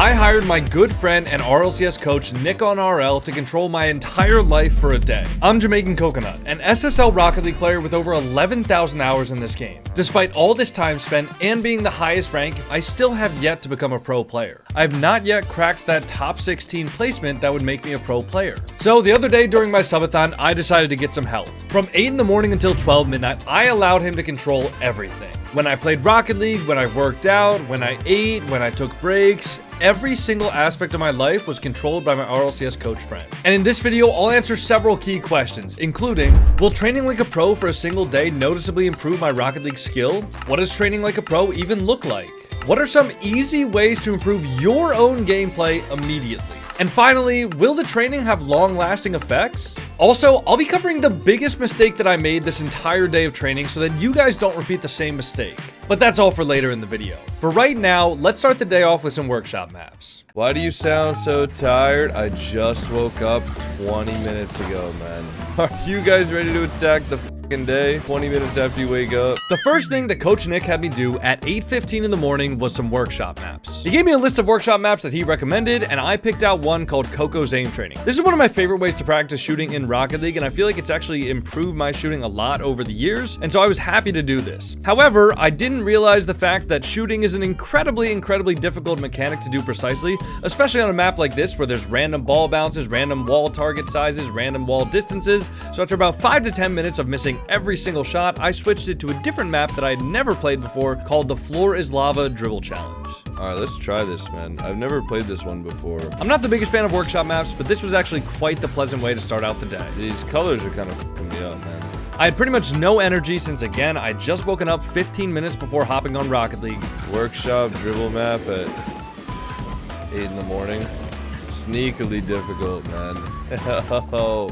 I hired my good friend and RLCS coach Nick on RL to control my entire life for a day. I'm JamaicanCoconut, an SSL Rocket League player with over 11,000 hours in this game. Despite all this time spent and being the highest rank, I still have yet to become a pro player. I have not yet cracked that top 16 placement that would make me a pro player. So the other day during my subathon, I decided to get some help. From 8 in the morning until 12 midnight, I allowed him to control everything. When I played Rocket League, when I worked out, when I ate, when I took breaks, every single aspect of my life was controlled by my RLCS coach friend. And in this video, I'll answer several key questions, including, will training like a pro for a single day noticeably improve my Rocket League skill? What does training like a pro even look like? What are some easy ways to improve your own gameplay immediately? And finally, will the training have long-lasting effects? Also, I'll be covering the biggest mistake that I made this entire day of training so that you guys don't repeat the same mistake. But that's all for later in the video. For right now, let's start the day off with some workshop maps. Why do you sound so tired? I just woke up 20 minutes ago, man. Are you guys ready to attack the fucking day 20 minutes after you wake up? The first thing that Coach Nick had me do at 8:15 in the morning was some workshop maps. He gave me a list of workshop maps that he recommended, and I picked out one called Coco's Aim Training. This is one of my favorite ways to practice shooting in Rocket League, and I feel like it's actually improved my shooting a lot over the years, and so I was happy to do this. However, I didn't realize the fact that shooting is an incredibly difficult mechanic to do precisely, especially on a map like this where there's random ball bounces, random wall target sizes, random wall distances. So after about 5 to 10 minutes of missing every single shot, I switched it to a different map that I had never played before called the Floor is Lava Dribble Challenge. Alright, let's try this, man. I've never played this one before. I'm not the biggest fan of workshop maps, but this was actually quite the pleasant way to start out the day. These colors are kind of fucking me up, man. I had pretty much no energy since, again, I just woken up 15 minutes before hopping on Rocket League. Workshop dribble map at 8 in the morning. Sneakily difficult, man.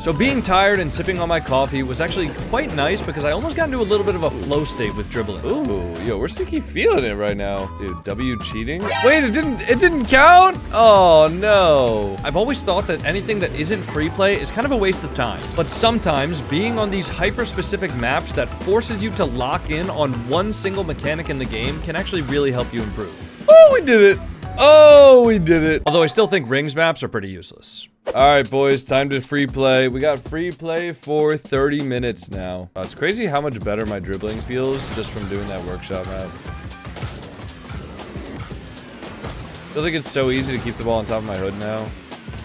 So being tired and sipping on my coffee was actually quite nice because I almost got into a little bit of a flow state with dribbling. Ooh, yo, we're sneaky feeling it right now. Dude, W cheating? Wait, it didn't count? Oh, no. I've always thought that anything that isn't free play is kind of a waste of time. But sometimes being on these hyper-specific maps that forces you to lock in on one single mechanic in the game can actually really help you improve. Oh, we did it. Oh, we did it. Although I still think rings maps are pretty useless. Alright, boys, time to free play. We got free play for 30 minutes now. It's crazy how much better my dribbling feels just from doing that workshop map. Feels like it's so easy to keep the ball on top of my hood now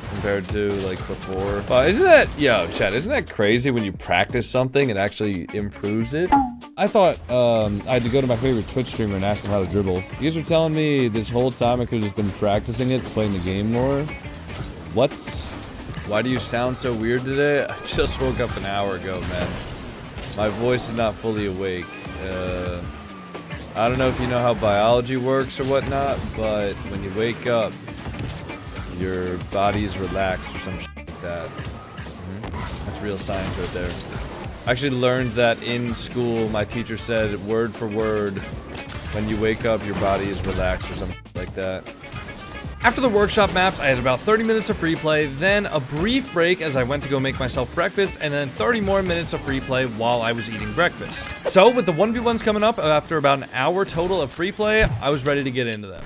compared to like before. Isn't that, yo, Chad, isn't that crazy when you practice something and actually improves it? I thought I had to go to my favorite Twitch streamer and ask him how to dribble. You guys were telling me this whole time I could have just been practicing it, playing the game more. What? Why do you sound so weird today? I just woke up an hour ago, man. My voice is not fully awake. I don't know if you know how biology works or whatnot, but when you wake up, your body is relaxed or some shit like that. That's real science right there. I actually learned that in school. My teacher said word for word, when you wake up, your body is relaxed or something like that. After the workshop maps, I had about 30 minutes of free play, then a brief break as I went to go make myself breakfast, and then 30 more minutes of free play while I was eating breakfast. So with the 1v1s coming up after about an hour total of free play, I was ready to get into them.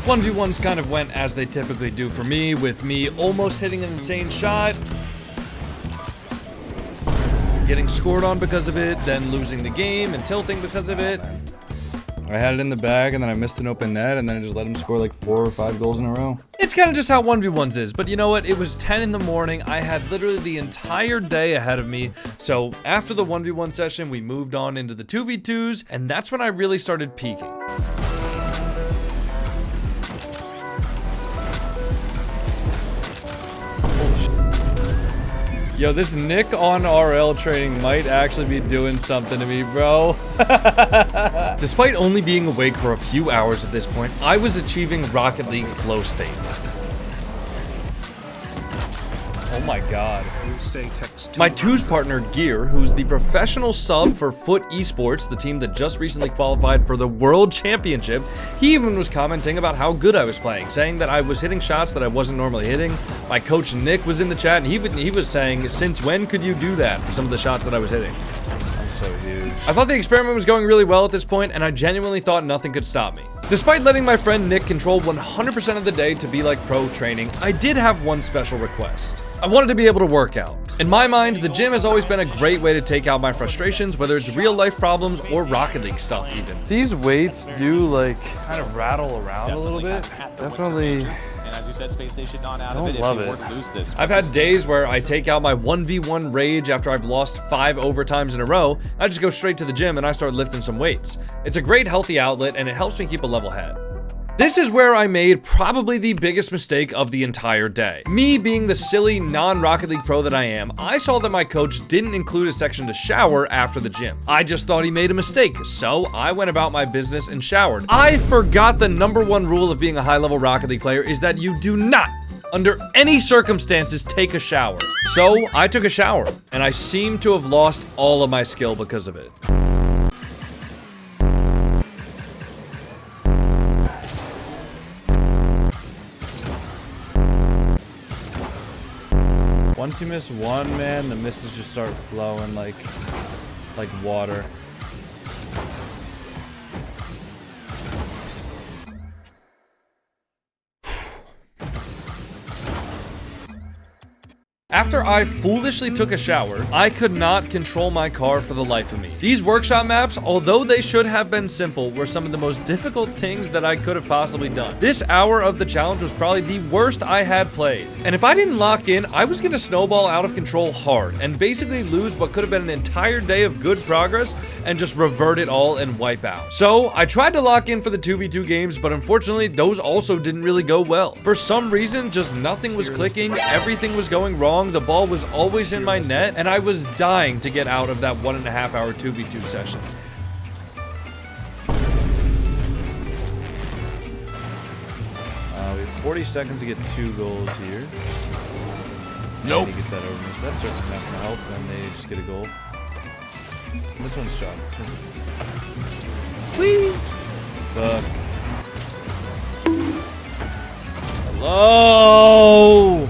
One v ones kind of went as they typically do for me, with me almost hitting an insane shot, getting scored on because of it, then losing the game and tilting because of it. I had it in the bag, and then I missed an open net, and then I just let him score like 4 or 5 goals in a row. It's kind of just how 1v1s is, but you know what? It was 10 in the morning. I had literally the entire day ahead of me. So after the 1v1 session, we moved on into the 2v2s, and that's when I really started peaking. Yo, this Nick on RL training might actually be doing something to me, bro. Despite only being awake for a few hours at this point, I was achieving Rocket League flow state. Oh my god. My twos partner, Gear, who's the professional sub for Foot Esports, the team that just recently qualified for the World Championship, he even was commenting about how good I was playing, saying that I was hitting shots that I wasn't normally hitting. My coach, Nick, was in the chat, and he was saying, since when could you do that for some of the shots that I was hitting? So huge. I thought the experiment was going really well at this point, and I genuinely thought nothing could stop me. Despite letting my friend Nick control 100% of the day to be like pro training, I did have one special request. I wanted to be able to work out. In my mind, the gym has always been a great way to take out my frustrations, whether it's real life problems or Rocket League stuff even. These weights do like kind of rattle around a little bit. Definitely. I don't love it. I've had days where I take out my 1v1 rage after I've lost 5 overtimes in a row. I just go straight to the gym and I start lifting some weights. It's a great healthy outlet and it helps me keep a level head. This is where I made probably the biggest mistake of the entire day. Me being the silly non-Rocket League pro that I am, I saw that my coach didn't include a section to shower after the gym. I just thought he made a mistake, so I went about my business and showered. I forgot the #1 rule of being a high-level Rocket League player is that you do not, under any circumstances, take a shower. So I took a shower, and I seem to have lost all of my skill because of it. Once you miss one, man, the misses just start flowing like water. After I foolishly took a shower, I could not control my car for the life of me. These workshop maps, although they should have been simple, were some of the most difficult things that I could have possibly done. This hour of the challenge was probably the worst I had played. And if I didn't lock in, I was gonna snowball out of control hard and basically lose what could have been an entire day of good progress and just revert it all and wipe out. So I tried to lock in for the 2v2 games, but unfortunately those also didn't really go well. For some reason, just nothing was clicking, everything was going wrong. The ball was always in my net, and I was dying to get out of that 1.5 hour 2v2 session. We have 40 seconds to get 2 goals here. Nope. He gets that over me, so that's certainly not gonna help, and they just get a goal. This one's shot. This one. Whee! Fuck. Hello!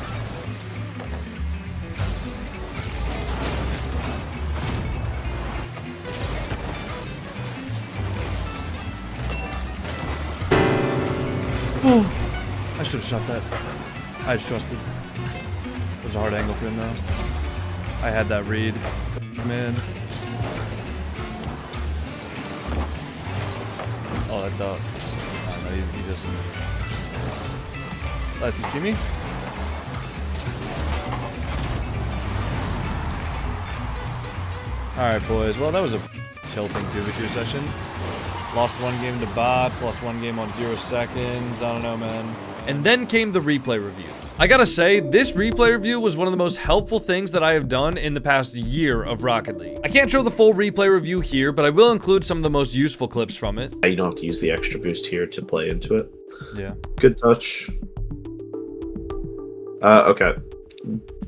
I should have shot that. I just trusted. It was a hard angle for him though. I had that read. Man. Oh, that's out. Oh, no, he doesn't. You see me? Alright, boys. Well, that was a tilting 2v2 session. Lost 1 game to bots, lost 1 game on 0 seconds. I don't know, man. And then came the replay review. I gotta say, this replay review was one of the most helpful things that I have done in the past year of Rocket League. I can't show the full replay review here, but I will include some of the most useful clips from it. You don't have to use the extra boost here to play into it. Yeah. Good touch. Okay.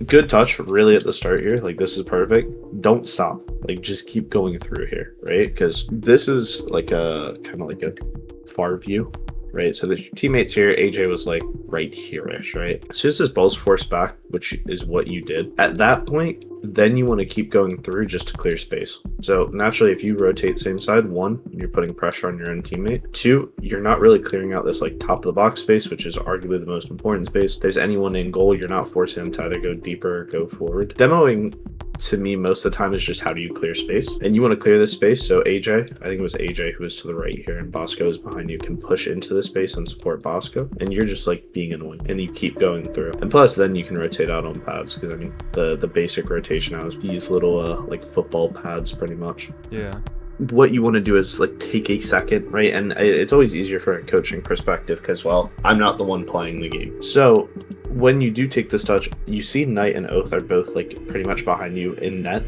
Good touch, really, at the start here. Like, this is perfect. Don't stop. Like, just keep going through here, right? Because this is like a kind of like a far view, right? So the teammates here, AJ was like right here-ish, right? As soon as this ball's forced back, which is what you did, at that point, then you want to keep going through just to clear space. So naturally, if you rotate same side, 1, you're putting pressure on your own teammate. 2, you're not really clearing out this like top of the box space, which is arguably the most important space. If there's anyone in goal, you're not forcing them to either go deeper or go forward. Demoing, to me, most of the time is just how do you clear space, and you want to clear this space. So AJ, I think it was AJ who was to the right here, and Bosco is behind you, can push into the space and support Bosco, and you're just like being annoying, and you keep going through. And plus, then you can rotate out on pads, because I mean the basic rotation out is these little like football pads, pretty much. Yeah. What you want to do is like take a second, right? And it's always easier from a coaching perspective because, well, I'm not the one playing the game. So when you do take this touch, you see Knight and Oath are both like pretty much behind you in net.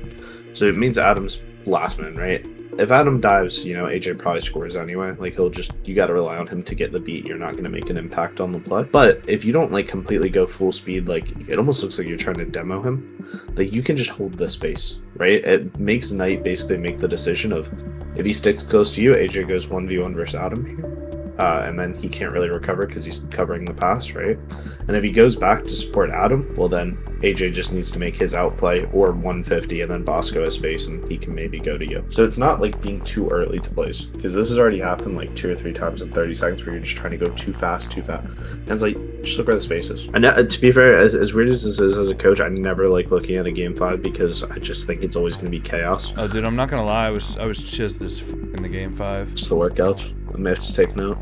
So it means Adam's last man, right? If Adam dives, you know, AJ probably scores anyway. Like you got to rely on him to get the beat. You're not going to make an impact on the play. But if you don't like completely go full speed, like it almost looks like you're trying to demo him. Like you can just hold the space, right? It makes Knight basically make the decision of if he sticks close to you, AJ goes 1v1 versus Adam here. And then he can't really recover because he's covering the pass, right? And if he goes back to support Adam, well then AJ just needs to make his outplay or 150 and then Bosco has space and he can maybe go to you. So it's not like being too early to place because this has already happened like 2 or 3 times in 30 seconds where you're just trying to go too fast. And it's like, just look where the space is. And to be fair, as weird as this is as a coach, I never like looking at a game 5 because I just think it's always going to be chaos. Oh, dude, I'm not gonna lie. I was just as in the game 5. Just the workouts. I may have to take note.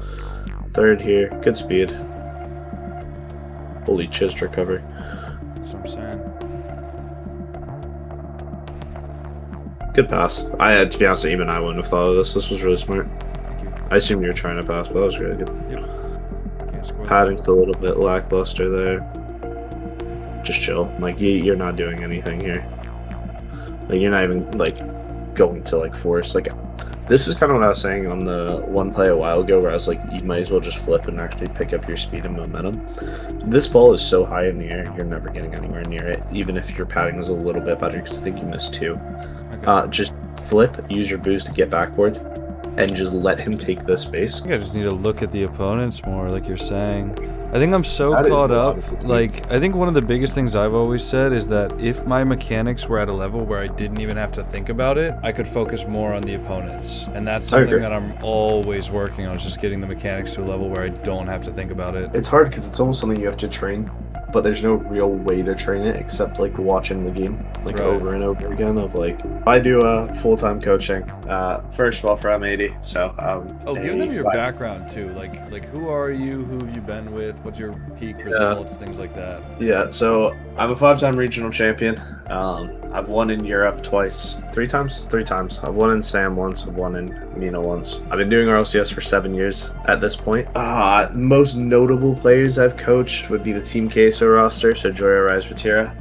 Third here, good speed. Holy chest recovery. That's what I'm saying. Good pass. To be honest, even I wouldn't have thought of this. This was really smart. Thank you. I assumed you were trying to pass, but that was really good. Can't score. Padding's a little bit lackluster there. Just chill. Like you're not doing anything here. Like you're not even like going to like force. Like this is kind of what I was saying on the one play a while ago where I was like, you might as well just flip and actually pick up your speed and momentum. This ball is so high in the air, you're never getting anywhere near it, even if your padding was a little bit better, because I think you missed 2. Okay. Just flip, use your boost to get backward, and just let him take the space. I think I just need to look at the opponents more, like you're saying. I think I'm so That is caught a up. lot of- Like, I think one of the biggest things I've always said is that if my mechanics were at a level where I didn't even have to think about it, I could focus more on the opponents. And that's I agree. something that I'm always working on, is just getting the mechanics to a level where I don't have to think about it. It's hard because it's almost something you have to train, but there's no real way to train it except like watching the game like Right. over and over again. Of like, I do full-time coaching. First of all, for M80, so Oh, give them your five- background too. Like who are you? Who have you been with? What's your peak results? Things like that. Yeah, so I'm a 5-time regional champion. I've won in Europe twice, 3 times. I've won in SAM once. I've won in MENA once. I've been doing RLCS for 7 years at this point. Most notable players I've coached would be the Team Queso roster. So Joya Rise Vatira.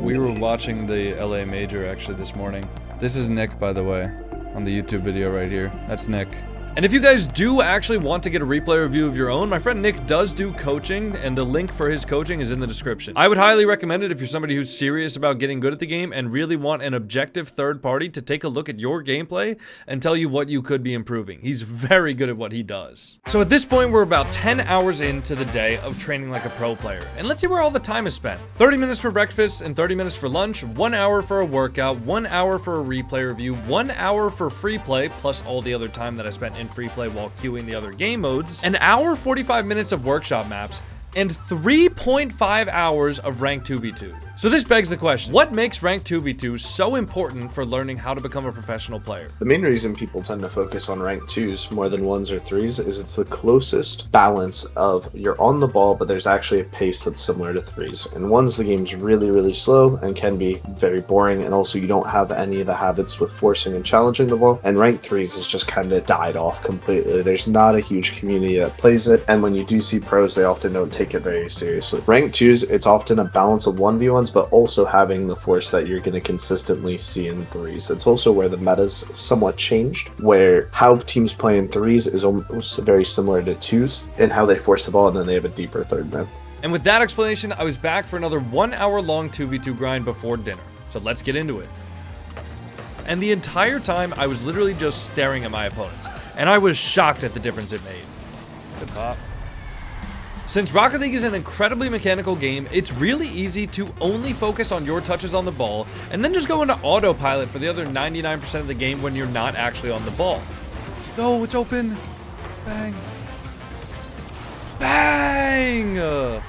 We were watching the LA Major actually this morning. This is Nick, by the way, on the YouTube video right here. That's Nick. And if you guys do actually want to get a replay review of your own, my friend Nick does do coaching, and the link for his coaching is in the description. I would highly recommend it if you're somebody who's serious about getting good at the game and really want an objective third party to take a look at your gameplay and tell you what you could be improving. He's very good at what he does. So at this point, we're about 10 hours into the day of training like a pro player. And let's see where all the time is spent. 30 minutes for breakfast and 30 minutes for lunch, 1 hour for a workout, 1 hour for a replay review, 1 hour for free play, plus all the other time that I spent in free play while queuing the other game modes, an hour 45 minutes of workshop maps, and 3.5 hours of ranked 2v2. So this begs the question, what makes ranked 2v2 so important for learning how to become a professional player? The main reason people tend to focus on ranked 2s more than 1s or 3s is it's the closest balance of you're on the ball, but there's actually a pace that's similar to 3s. And 1s, the game's really, really slow and can be very boring, and also you don't have any of the habits with forcing and challenging the ball. And ranked 3s has just kind of died off completely. There's not a huge community that plays it, and when you do see pros, they often don't take it very seriously. Ranked 2s, it's often a balance of 1v1s, but also having the force that you're going to consistently see in 3s. It's also where the meta's somewhat changed, where how teams play in 3s is almost very similar to 2s in how they force the ball, and then they have a deeper third man. And with that explanation, I was back for another 1 hour long 2v2 grind before dinner. So let's get into it. And the entire time, I was literally just staring at my opponents, and I was shocked at the difference it made. Good pop. Since Rocket League is an incredibly mechanical game, it's really easy to only focus on your touches on the ball and then just go into autopilot for the other 99% of the game when you're not actually on the ball. No, it's open. Bang. Bang!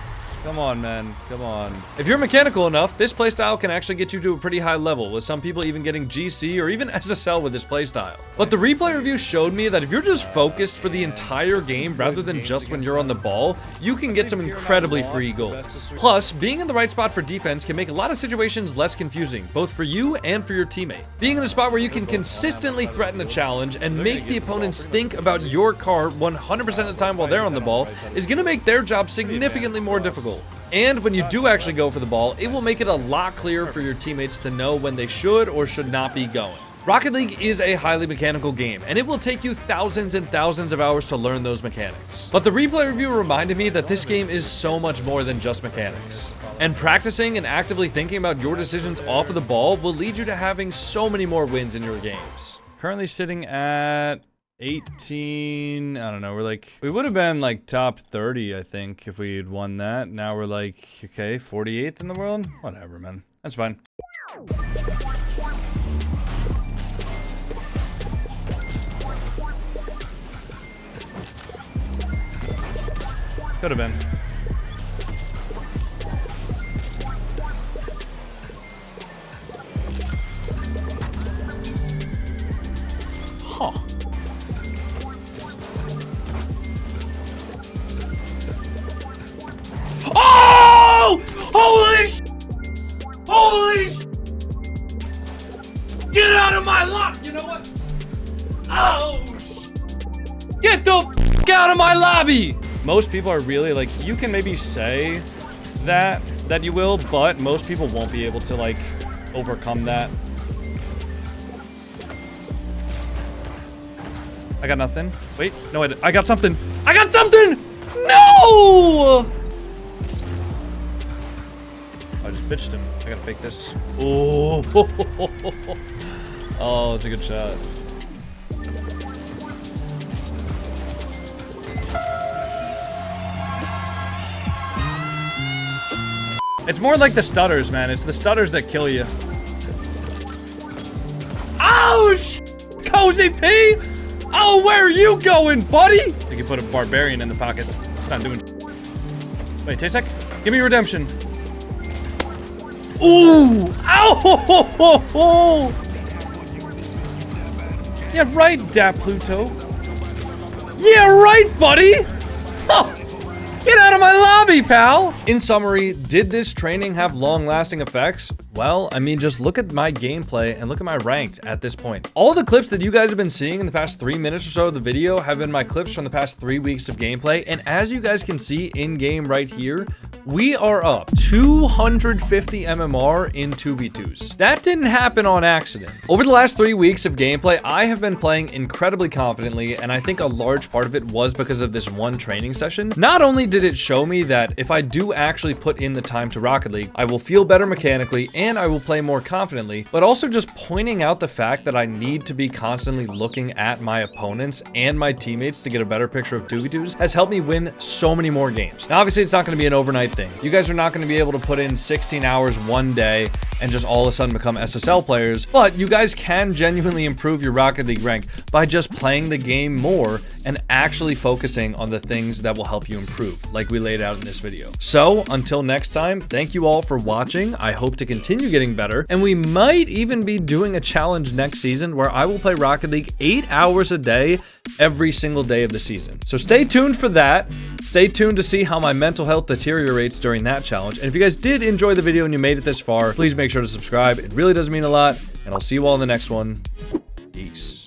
Come on, man. Come on. If you're mechanical enough, this playstyle can actually get you to a pretty high level, with some people even getting GC or even SSL with this playstyle. But the replay review showed me that if you're just focused for the entire game rather than just when you're on the ball, you can get some incredibly free goals. Plus, being in the right spot for defense can make a lot of situations less confusing, both for you and for your teammate. Being in a spot where you can consistently threaten a challenge and make the opponents think about your car 100% of the time while they're on the ball is going to make their job significantly more difficult. And when you do actually go for the ball, it will make it a lot clearer for your teammates to know when they should or should not be going. Rocket League is a highly mechanical game, and it will take you thousands and thousands of hours to learn those mechanics. But the replay review reminded me that this game is so much more than just mechanics. And practicing and actively thinking about your decisions off of the ball will lead you to having so many more wins in your games. Currently sitting at 18, I don't know, we would have been like top 30, I think, if we had won that. Now we're like, okay, 48th in the world? Whatever, man. That's fine. Could have been. Huh. Oh! Holy sh! Holy sh! Get out of my lock! You know what? Oh! Get the f out of my lobby! Most people are really like, you can maybe say that you will, but most people won't be able to like overcome that. I got nothing. Wait, no, I got something. I got something! No! I just bitched him. I gotta fake this. Oh, oh, it's a good shot. It's more like the stutters, man. It's the stutters that kill you. Ouch! Cozy P! Oh, where are you going, buddy? You can put a barbarian in the pocket. It's not doing. Wait, Tasek, give me redemption. Ooh! Ow! Yeah, right, Da Pluto. Yeah, right, buddy! Huh. Get out of my lobby, pal! In summary, did this training have long-lasting effects? Well, I mean, just look at my gameplay and look at my ranked at this point. All the clips that you guys have been seeing in the past 3 minutes or so of the video have been my clips from the past 3 weeks of gameplay, and as you guys can see in-game right here, we are up 250 MMR in 2v2s. That didn't happen on accident. Over the last 3 weeks of gameplay, I have been playing incredibly confidently, and I think a large part of it was because of this one training session. Not only did it show me that if I do actually put in the time to Rocket League, I will feel better mechanically and I will play more confidently, but also just pointing out the fact that I need to be constantly looking at my opponents and my teammates to get a better picture of 2v2s has helped me win so many more games. Now, obviously, it's not going to be an overnight thing. You guys are not going to be able to put in 16 hours one day and just all of a sudden become SSL players, but you guys can genuinely improve your Rocket League rank by just playing the game more and actually focusing on the things that will help you improve, like we laid out in this video. So, until next time, thank you all for watching. I hope to continue getting better, and we might even be doing a challenge next season where I will play Rocket League 8 hours a day every single day of the season. So stay tuned for that. Stay tuned to see how my mental health deteriorates during that challenge. And if you guys did enjoy the video and you made it this far, please make sure to subscribe. It really does mean a lot, and I'll see you all in the next one. Peace.